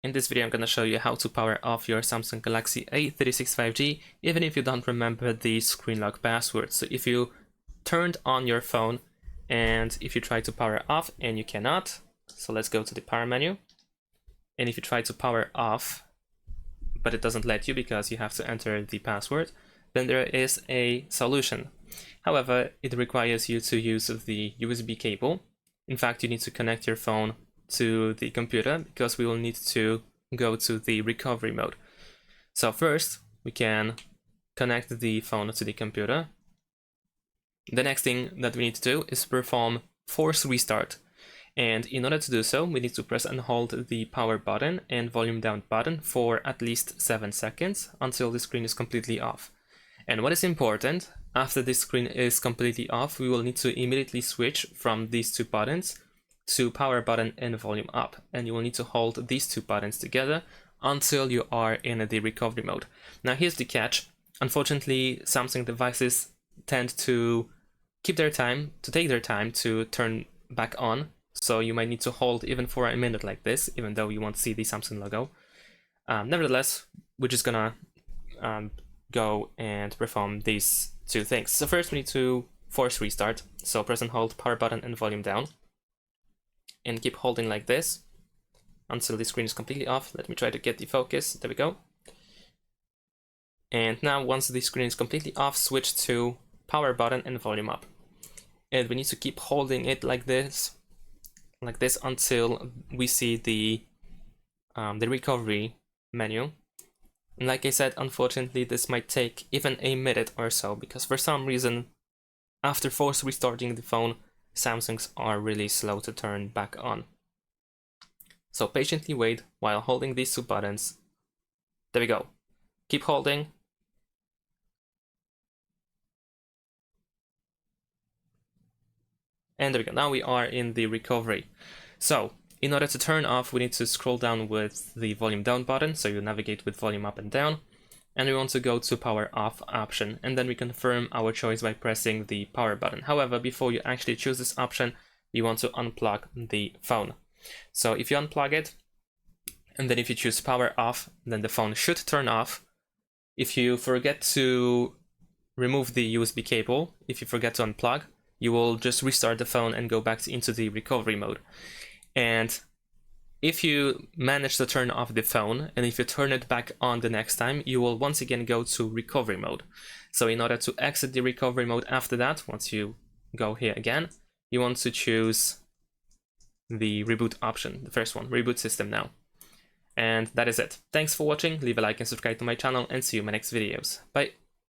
In this video I'm going to show you how to power off your Samsung Galaxy A36 5G even if you don't remember the screen lock password. So if you turned on your phone and if you try to power off and you cannot, so let's go to the power menu, and if you try to power off but it doesn't let you because you have to enter the password, then there is a solution. However, it requires you to use the USB cable. In fact, you need to connect your phone to the computer because we will need to go to the recovery mode. So first we can connect the phone to the computer. The next thing that we need to do is perform force restart, and in order to do so we need to press and hold the power button and volume down button for at least 7 seconds until the screen is completely off. And what is important, after the screen is completely off, we will need to immediately switch from these two buttons to power button and volume up, and you will need to hold these two buttons together until you are in the recovery mode. Now here's the catch. Unfortunately, Samsung devices tend to take their time to turn back on, so you might need to hold even for a minute like this, even though you won't see the Samsung logo. Nevertheless, we're just gonna go and perform these two things. So first we need to force restart, so press and hold power button and volume down, and keep holding like this until the screen is completely off. Let me try to get the focus. There we go. And now once the screen is completely off, switch to power button and volume up. And we need to keep holding it like this until we see the recovery menu. And like I said, unfortunately this might take even a minute or so because for some reason after force restarting the phone, Samsungs are really slow to turn back on. So patiently wait while holding these two buttons. There we go. Keep holding. And there we go. Now we are in the recovery. So in order to turn off, we need to scroll down with the volume down button. So you navigate with volume up and down. And we want to go to power off option, and then we confirm our choice by pressing the power button. However, before you actually choose this option, you want to unplug the phone. So if you unplug it, and then if you choose power off, then the phone should turn off. If you forget to remove the USB cable, if you forget to unplug, you will just restart the phone and go back into the recovery mode. And if you manage to turn off the phone, and if you turn it back on the next time, you will once again go to recovery mode. So in order to exit the recovery mode after that, once you go here again, you want to choose the reboot option, the first one, reboot system now. And that is it. Thanks for watching, leave a like and subscribe to my channel, and see you in my next videos. Bye!